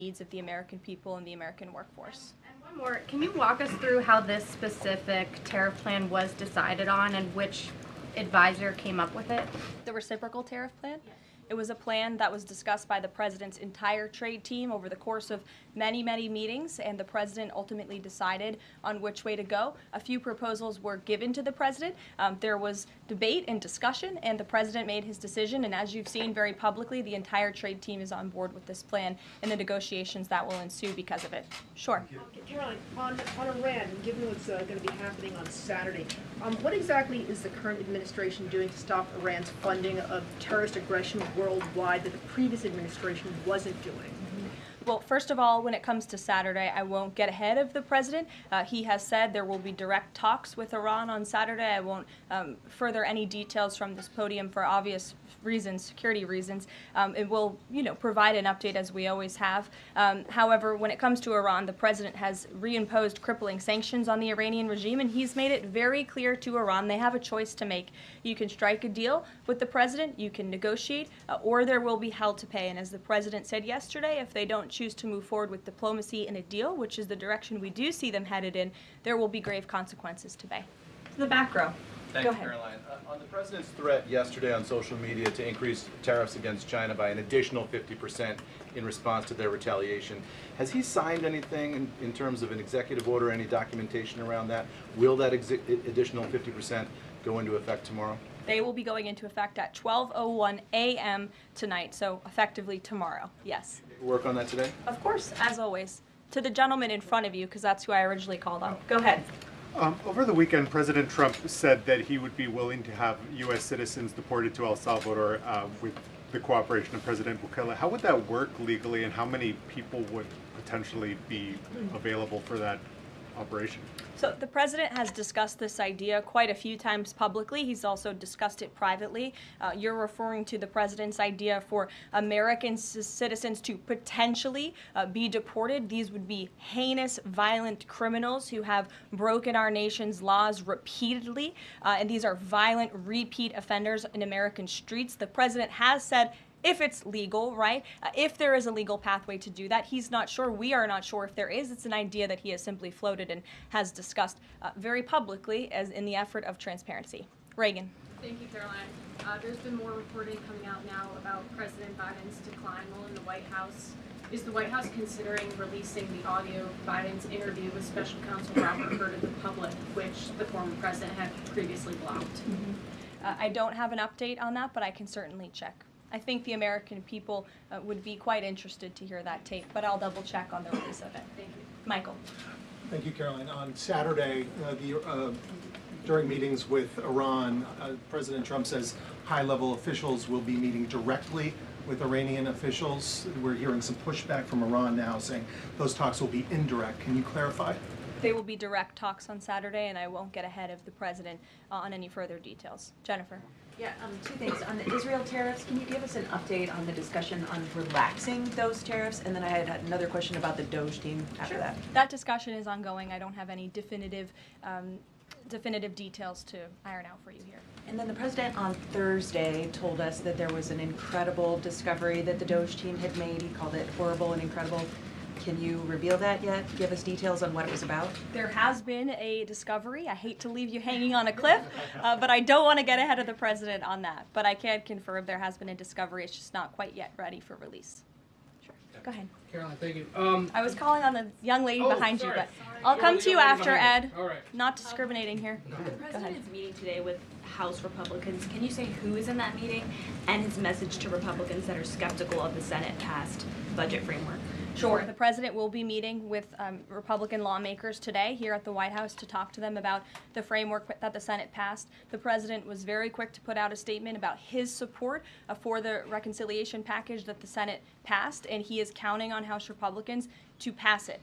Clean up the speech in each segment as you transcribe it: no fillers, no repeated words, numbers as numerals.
needs of the American people and the American workforce. And one more, can you walk us through how this specific tariff plan was decided on and which advisor came up with it? The reciprocal tariff plan? Yes. It was a plan that was discussed by the president's entire trade team over the course of many, many meetings, and the president ultimately decided on which way to go. A few proposals were given to the president. There was debate and discussion, and the president made his decision, and as you've seen very publicly, the entire trade team is on board with this plan and the negotiations that will ensue because of it. Sure. Caroline, on Iran, given what's going to be happening on Saturday, what exactly is the current administration doing to stop Iran's funding of terrorist aggression worldwide that the previous administration wasn't doing? Well, first of all, when it comes to Saturday, I won't get ahead of the president. He has said there will be direct talks with Iran on Saturday. I won't further any details from this podium for obvious reasons, security reasons. It will, provide an update as we always have. However, when it comes to Iran, the president has reimposed crippling sanctions on the Iranian regime, and he's made it very clear to Iran they have a choice to make. You can strike a deal with the president, you can negotiate, or there will be hell to pay. And as the president said yesterday, if they don't choose to move forward with diplomacy and a deal, which is the direction we do see them headed in, there will be grave consequences to pay. To the back row. Thank you, Caroline. On the president's threat yesterday on social media to increase tariffs against China by an additional 50% in response to their retaliation, has he signed anything in terms of an executive order, any documentation around that? Will that additional 50% go into effect tomorrow? They will be going into effect at 12:01 a.m. tonight, so effectively tomorrow, yes. Work on that today? Of course, as always. To the gentleman in front of you, because that's who I originally called on. Go ahead. Over the weekend, President Trump said that he would be willing to have U.S. citizens deported to El Salvador with the cooperation of President Bukele. How would that work legally, and how many people would potentially be available for that operation? So the president has discussed this idea quite a few times publicly. He's also discussed it privately. You're referring to the president's idea for American citizens to potentially be deported. These would be heinous, violent criminals who have broken our nation's laws repeatedly, and these are violent, repeat offenders in American streets. The president has said, if it's legal, right? If there is a legal pathway to do that, he's not sure. We are not sure if there is. It's an idea that he has simply floated and has discussed very publicly as in the effort of transparency. Reagan. Thank you, Caroline. There's been more reporting coming out now about President Biden's decline while in the White House. Is the White House considering releasing the audio of Biden's interview with Special Counsel Robert Hur to the public, which the former president had previously blocked? I don't have an update on that, but I can certainly check. I think the American people would be quite interested to hear that tape, but I'll double check on the release of it. Thank you. Michael. Thank you, Caroline. On Saturday, during meetings with Iran, President Trump says high-level officials will be meeting directly with Iranian officials. We're hearing some pushback from Iran now saying those talks will be indirect. Can you clarify? They will be direct talks on Saturday, and I won't get ahead of the president on any further details. Jennifer. Yeah, two things. On the Israel tariffs, can you give us an update on the discussion on relaxing those tariffs? And then I had another question about the Doge team after that. That discussion is ongoing. I don't have any definitive details to iron out for you here. And then the president on Thursday told us that there was an incredible discovery that the Doge team had made. He called it horrible and incredible. Can you reveal that yet? Give us details on what it was about? There has been a discovery. I hate to leave you hanging on a cliff, but I don't want to get ahead of the president on that. But I can confirm there has been a discovery. It's just not quite yet ready for release. Sure. Go ahead. Caroline, thank you. I was calling on the young lady behind you, but I'll come to you after, Ed. All right. Not discriminating here. The president is meeting today with House Republicans. Can you say who is in that meeting and his message to Republicans that are skeptical of the Senate-passed budget framework? Sure. The president will be meeting with Republican lawmakers today here at the White House to talk to them about the framework that the Senate passed. The president was very quick to put out a statement about his support for the reconciliation package that the Senate passed, and he is counting on House Republicans to pass it.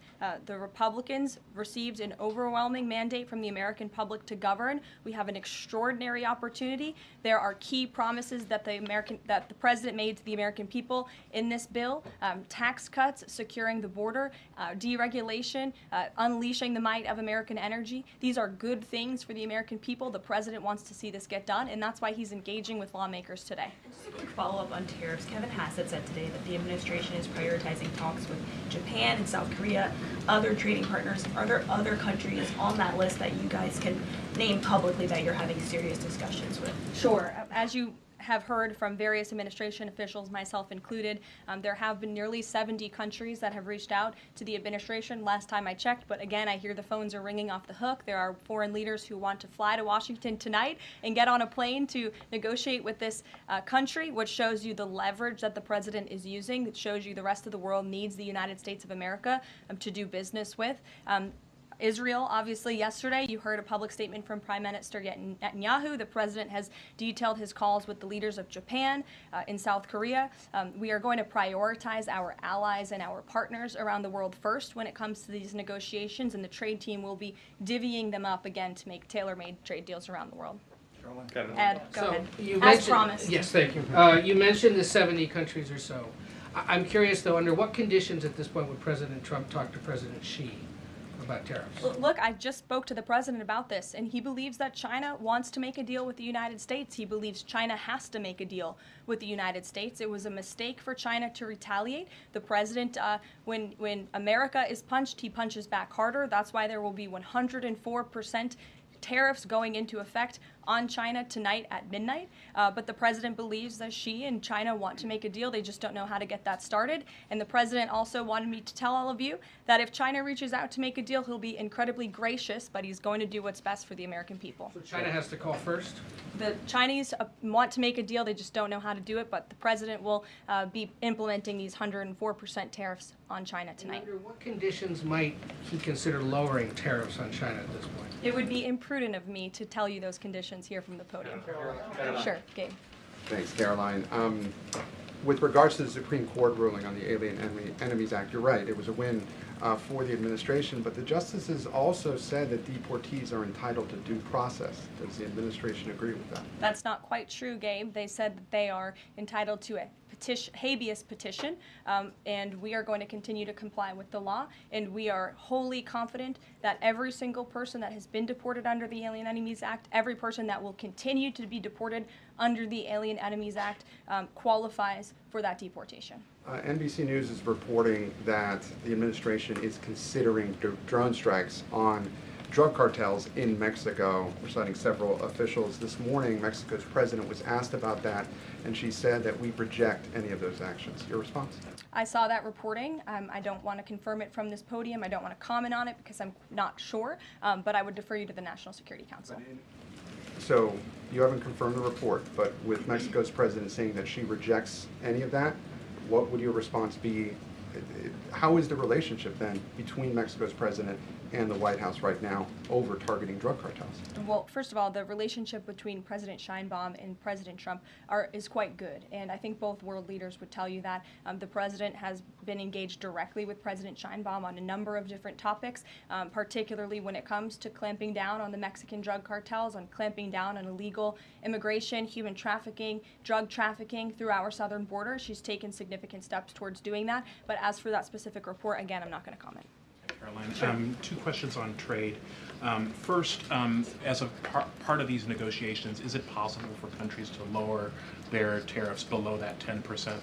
The Republicans received an overwhelming mandate from the American public to govern. We have an extraordinary opportunity. There are key promises that the president made to the American people in this bill: tax cuts, securing the border, deregulation, unleashing the might of American energy. These are good things for the American people. The president wants to see this get done, and that's why he's engaging with lawmakers today. And just a quick follow-up on tariffs. Kevin Hassett said today that the administration is prioritizing talks with Japan and South Korea, other trading partners. Are there other countries on that list that you guys can name publicly that you're having serious discussions with? Sure. As you have heard from various administration officials, myself included, there have been nearly 70 countries that have reached out to the administration last time I checked, but again, I hear the phones are ringing off the hook. There are foreign leaders who want to fly to Washington tonight and get on a plane to negotiate with this country, which shows you the leverage that the president is using. It shows you the rest of the world needs the United States of America to do business with. Israel, obviously, yesterday, you heard a public statement from Prime Minister Netanyahu. The president has detailed his calls with the leaders of Japan, in South Korea. We are going to prioritize our allies and our partners around the world first when it comes to these negotiations, and the trade team will be divvying them up again to make tailor-made trade deals around the world. Ed, go ahead. As promised. Yes, thank you. You mentioned the 70 countries or so. I'm curious, though, under what conditions at this point would President Trump talk to President Xi about tariffs? Look, I just spoke to the president about this, and he believes that China wants to make a deal with the United States. He believes China has to make a deal with the United States. It was a mistake for China to retaliate. The president, when America is punched, he punches back harder. That's why there will be 104% tariffs going into effect on China tonight at midnight. But the president believes that Xi and China want to make a deal. They just don't know how to get that started. And the president also wanted me to tell all of you that if China reaches out to make a deal, he'll be incredibly gracious, but he's going to do what's best for the American people. So China has to call first? The Chinese want to make a deal. They just don't know how to do it. But the president will be implementing these 104% tariffs on China tonight. Under what conditions might he consider lowering tariffs on China at this point? It would be imprudent of me to tell you those conditions here from the podium. Sure, Gabe. Thanks, Caroline. With regards to the Supreme Court ruling on the Alien Enemies Act, you're right, it was a win for the administration, but the justices also said that deportees are entitled to due process. Does the administration agree with that? That's not quite true, Gabe. They said that they are entitled to a habeas petition, and we are going to continue to comply with the law, and we are wholly confident that every single person that has been deported under the Alien Enemies Act, every person that will continue to be deported under the Alien Enemies Act qualifies for that deportation. NBC News is reporting that the administration is considering drone strikes on drug cartels in Mexico. We're citing several officials. This morning, Mexico's president was asked about that, and she said that we reject any of those actions. Your response? I saw that reporting. I don't want to confirm it from this podium. I don't want to comment on it because I'm not sure, but I would defer you to the National Security Council. So you haven't confirmed the report, but with Mexico's president saying that she rejects any of that, what would your response be? How is the relationship then between Mexico's president and the White House right now over targeting drug cartels? Well, first of all, the relationship between President Sheinbaum and President Trump is quite good, and I think both world leaders would tell you that. The president has been engaged directly with President Sheinbaum on a number of different topics, particularly when it comes to clamping down on the Mexican drug cartels, on clamping down on illegal immigration, human trafficking, drug trafficking through our southern border. She's taken significant steps towards doing that, but as for that specific report, again, I'm not going to comment. Caroline, two questions on trade. First, as a part of these negotiations, is it possible for countries to lower their tariffs below that 10%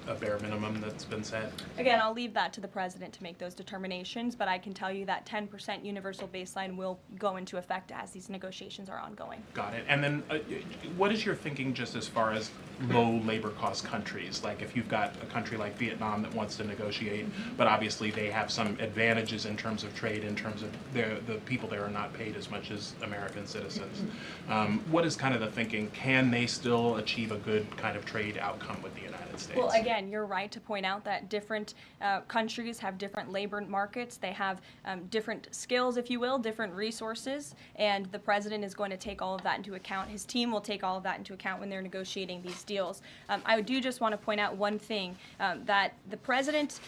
a bare minimum that's been set? Again, I'll leave that to the president to make those determinations, but I can tell you that 10% universal baseline will go into effect as these negotiations are ongoing. Got it. And then what is your thinking just as far as low labor cost countries? Like if you've got a country like Vietnam that wants to negotiate, but obviously they have some advantages in terms of trade, in terms of the people there are not paid as much as American citizens. What is kind of the thinking? Can they still achieve a good kind of trade outcome with the United States? Well, again, you're right to point out that different countries have different labor markets. They have different skills, if you will, different resources, and the president is going to take all of that into account. His team will take all of that into account when they're negotiating these deals. I do just want to point out one thing, that the president,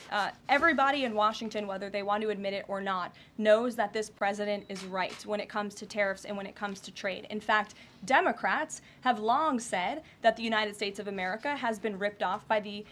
everybody in Washington, whether they want to admit it or not, knows that this president is right when it comes to tariffs and when it comes to trade. In fact, Democrats have long said that the United States of America has been ripped off by the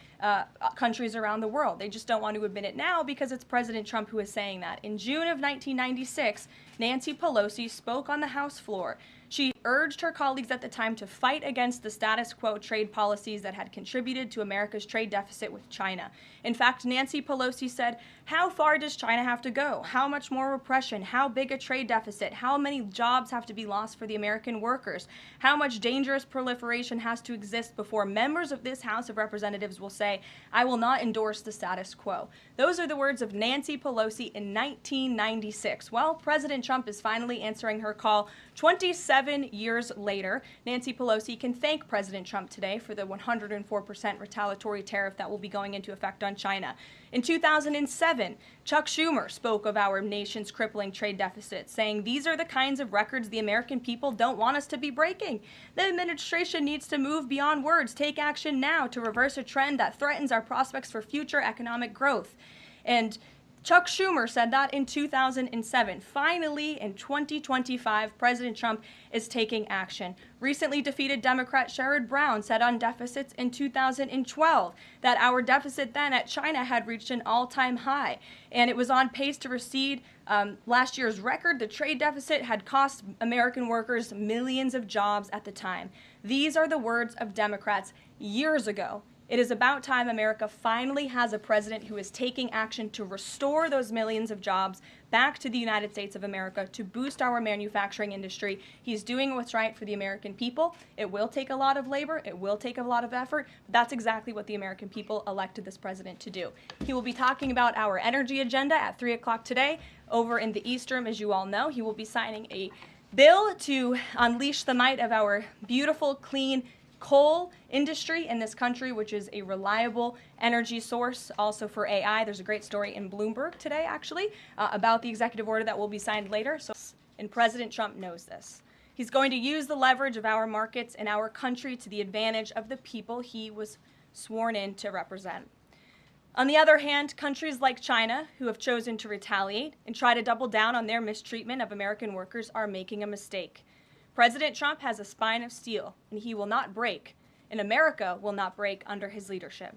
countries around the world. They just don't want to admit it now because it's President Trump who is saying that. In June of 1996, Nancy Pelosi spoke on the House floor. She urged her colleagues at the time to fight against the status quo trade policies that had contributed to America's trade deficit with China. In fact, Nancy Pelosi said, "How far does China have to go? How much more repression? How big a trade deficit? How many jobs have to be lost for the American workers? How much dangerous proliferation has to exist before members of this House of Representatives will say, 'I will not endorse the status quo'?" Those are the words of Nancy Pelosi in 1996. Well, President Trump is finally answering her call 27 years later. Nancy Pelosi can thank President Trump today for the 104% retaliatory tariff that will be going into effect on China. In 2007, Chuck Schumer spoke of our nation's crippling trade deficit, saying, "These are the kinds of records the American people don't want us to be breaking. The administration needs to move beyond words, take action now to reverse a trend that threatens our prospects for future economic growth." And Chuck Schumer said that in 2007. Finally, in 2025, President Trump is taking action. Recently defeated Democrat Sherrod Brown said on deficits in 2012 that our deficit then at China had reached an all-time high, and it was on pace to recede last year's record. The trade deficit had cost American workers millions of jobs at the time. These are the words of Democrats years ago. It is about time America finally has a president who is taking action to restore those millions of jobs back to the United States of America, to boost our manufacturing industry. He's doing what's right for the American people. It will take a lot of labor. It will take a lot of effort. But that's exactly what the American people elected this president to do. He will be talking about our energy agenda at 3 o'clock today over in the East Room, as you all know. He will be signing a bill to unleash the might of our beautiful, clean coal industry in this country, which is a reliable energy source also for AI. There's a great story in Bloomberg today, actually, about the executive order that will be signed later. And President Trump knows this. He's going to use the leverage of our markets and our country to the advantage of the people he was sworn in to represent. On the other hand, countries like China, who have chosen to retaliate and try to double down on their mistreatment of American workers, are making a mistake. President Trump has a spine of steel, and he will not break, and America will not break under his leadership.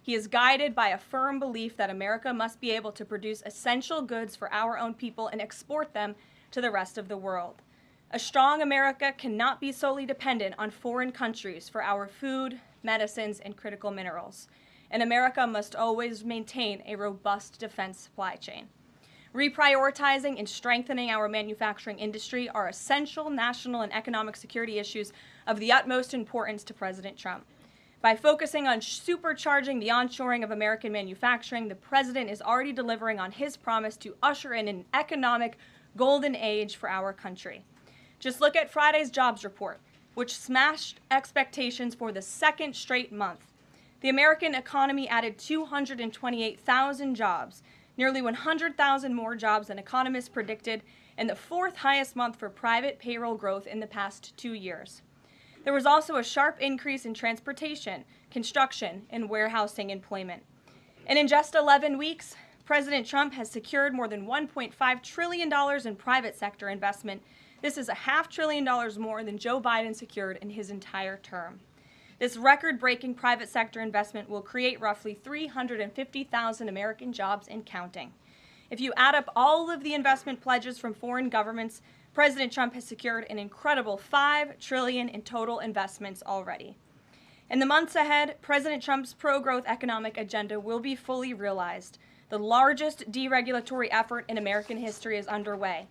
He is guided by a firm belief that America must be able to produce essential goods for our own people and export them to the rest of the world. A strong America cannot be solely dependent on foreign countries for our food, medicines, and critical minerals. And America must always maintain a robust defense supply chain. Reprioritizing and strengthening our manufacturing industry are essential national and economic security issues of the utmost importance to President Trump. By focusing on supercharging the onshoring of American manufacturing, the president is already delivering on his promise to usher in an economic golden age for our country. Just look at Friday's jobs report, which smashed expectations for the second straight month. The American economy added 228,000 jobs, nearly 100,000 more jobs than economists predicted, and the fourth highest month for private payroll growth in the past 2 years. There was also a sharp increase in transportation, construction, and warehousing employment. And in just 11 weeks, President Trump has secured more than $1.5 trillion in private sector investment. This is $500 billion more than Joe Biden secured in his entire term. This record-breaking private sector investment will create roughly 350,000 American jobs and counting. If you add up all of the investment pledges from foreign governments, President Trump has secured an incredible $5 trillion in total investments already. In the months ahead, President Trump's pro-growth economic agenda will be fully realized. The largest deregulatory effort in American history is underway.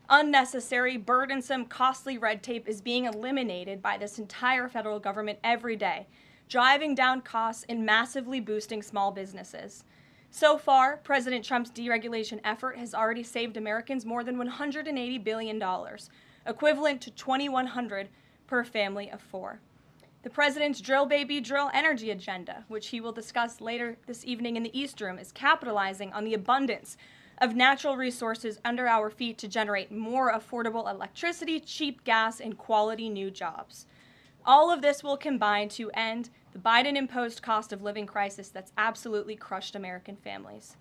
Unnecessary, burdensome, costly red tape is being eliminated by this entire federal government every day, driving down costs and massively boosting small businesses. So far, President Trump's deregulation effort has already saved Americans more than $180 billion, equivalent to $2,100 per family of 4. The president's drill baby drill energy agenda, which he will discuss later this evening in the East Room, is capitalizing on the abundance of natural resources under our feet to generate more affordable electricity, cheap gas, and quality new jobs. All of this will combine to end the Biden-imposed cost of living crisis that's absolutely crushed American families.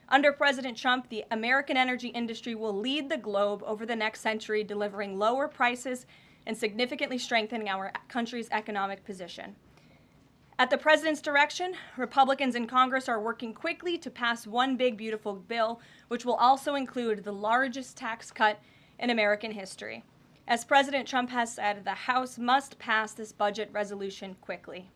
Under President Trump, the American energy industry will lead the globe over the next century, delivering lower prices and significantly strengthening our country's economic position. At the president's direction, Republicans in Congress are working quickly to pass one big, beautiful bill, which will also include the largest tax cut in American history. As President Trump has said, the House must pass this budget resolution quickly.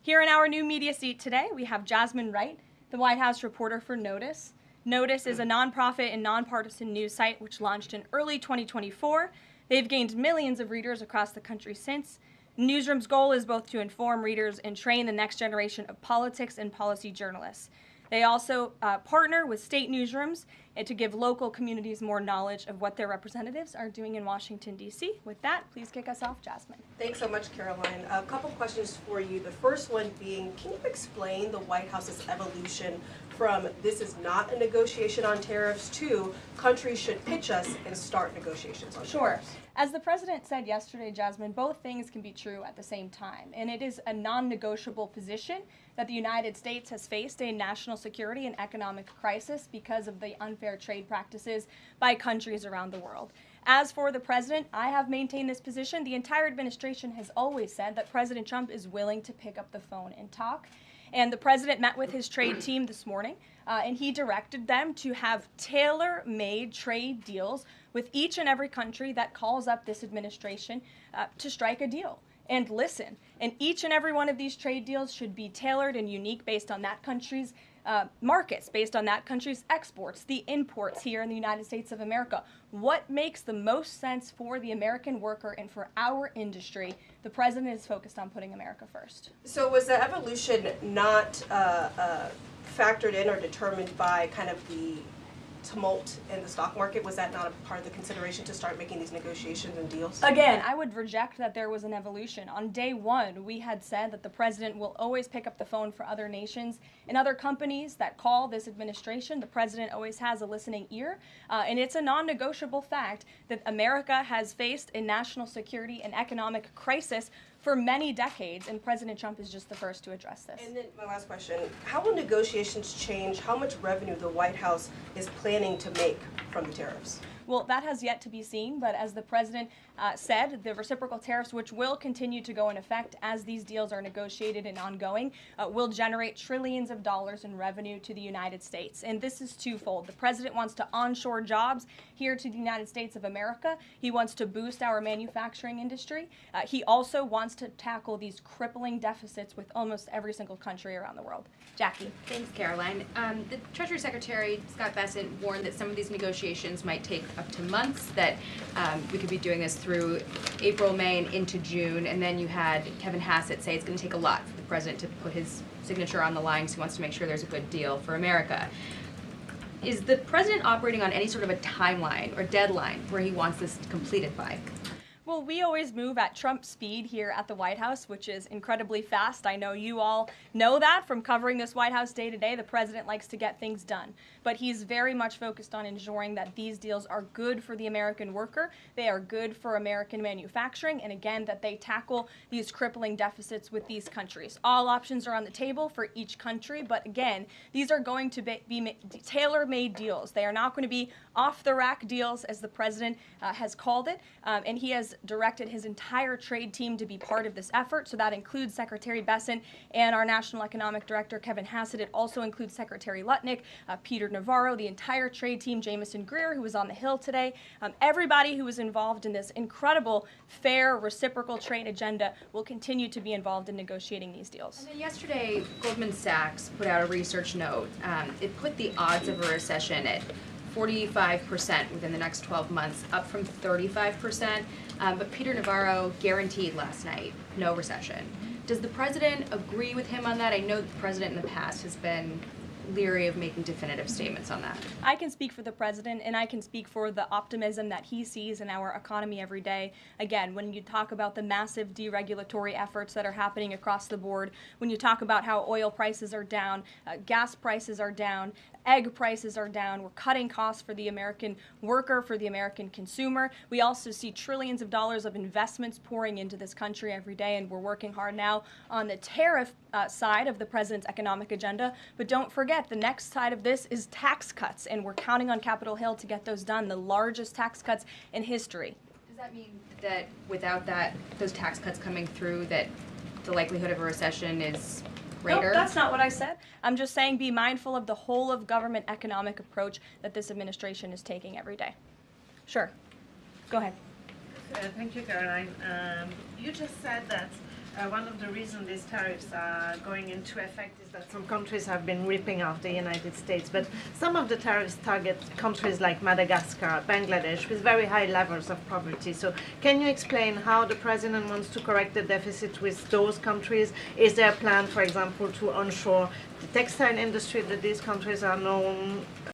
Here in our new media seat today, we have Jasmine Wright, the White House reporter for Notice. Notice is a nonprofit and nonpartisan news site which launched in early 2024. They've gained millions of readers across the country since. Newsroom's goal is both to inform readers and train the next generation of politics and policy journalists. They also partner with state newsrooms and to give local communities more knowledge of what their representatives are doing in Washington, D.C. With that, please kick us off, Jasmine. Thanks so much, Caroline. A couple questions for you. The first one being, can you explain the White House's evolution from this is not a negotiation on tariffs to countries should pitch us and start negotiations on Sure. tariffs? As the president said yesterday, Jasmine, both things can be true at the same time. And it is a non-negotiable position that the United States has faced a national security and economic crisis because of the unfair trade practices by countries around the world. As for the president, I have maintained this position. The entire administration has always said that President Trump is willing to pick up the phone and talk. And the president met with his trade team this morning, and he directed them to have tailor-made trade deals with each and every country that calls up this administration to strike a deal. And listen, and each and every one of these trade deals should be tailored and unique based on that country's markets, based on that country's exports, the imports here in the United States of America. What makes the most sense for the American worker and for our industry? The president is focused on putting America first. So was the evolution not factored in or determined by kind of the tumult in the stock market? Was that not a part of the consideration to start making these negotiations and deals? Again, I would reject that there was an evolution. On day one, we had said that the president will always pick up the phone for other nations and other companies that call this administration. The president always has a listening ear, and it's a non-negotiable fact that America has faced a national security and economic crisis for many decades, and President Trump is just the first to address this. And then my last question, how will negotiations change how much revenue the White House is planning to make from the tariffs? Well, that has yet to be seen, but as the president said, the reciprocal tariffs, which will continue to go in effect as these deals are negotiated and ongoing, will generate trillions of dollars in revenue to the United States. And this is twofold. The president wants to onshore jobs here to the United States of America. He wants to boost our manufacturing industry. He also wants to tackle these crippling deficits with almost every single country around the world. Jackie. Thanks, Caroline. The Treasury Secretary, Scott Bessent, warned that some of these negotiations might take up to months, that we could be doing this through April, May, and into June. And then you had Kevin Hassett say it's going to take a lot for the president to put his signature on the line because he wants to make sure there's a good deal for America. Is the president operating on any sort of a timeline or deadline where he wants this completed by? Well, we always move at Trump speed here at the White House, which is incredibly fast. I know you all know that from covering this White House day to day. The president likes to get things done, but he's very much focused on ensuring that these deals are good for the American worker, they are good for American manufacturing, and again, that they tackle these crippling deficits with these countries. All options are on the table for each country, but again, these are going to be tailor-made deals. They are not going to be off-the-rack deals, as the president has called it, and he has directed his entire trade team to be part of this effort. So that includes Secretary Bessent and our National Economic Director, Kevin Hassett. It also includes Secretary Lutnick, Peter Navarro, the entire trade team, Jamison Greer, who was on the Hill today. Everybody who was involved in this incredible, fair, reciprocal trade agenda will continue to be involved in negotiating these deals. And then yesterday, Goldman Sachs put out a research note. It put the odds of a recession at 45% within the next 12 months, up from 35%. But Peter Navarro guaranteed last night no recession. Does the president agree with him on that? I know the president in the past has been leery of making definitive statements on that. I can speak for the president, and I can speak for the optimism that he sees in our economy every day. Again, when you talk about the massive deregulatory efforts that are happening across the board, when you talk about how oil prices are down, gas prices are down, egg prices are down, we're cutting costs for the American worker, for the American consumer. We also see trillions of dollars of investments pouring into this country every day, and we're working hard now on the tariff side of the president's economic agenda. But don't forget, the next side of this is tax cuts, and we're counting on Capitol Hill to get those done, the largest tax cuts in history. Does that mean that without those tax cuts coming through, that the likelihood of a recession is Nope, greater? that's not what I said. I'm just saying be mindful of the whole of government economic approach that this administration is taking every day. Sure. Go ahead. Thank you, Caroline. You just said that one of the reasons these tariffs are going into effect is that some countries have been ripping off the United States, but some of the tariffs target countries like Madagascar, Bangladesh, with very high levels of poverty. So can you explain how the president wants to correct the deficit with those countries? Is there a plan, for example, to onshore the textile industry that these countries are known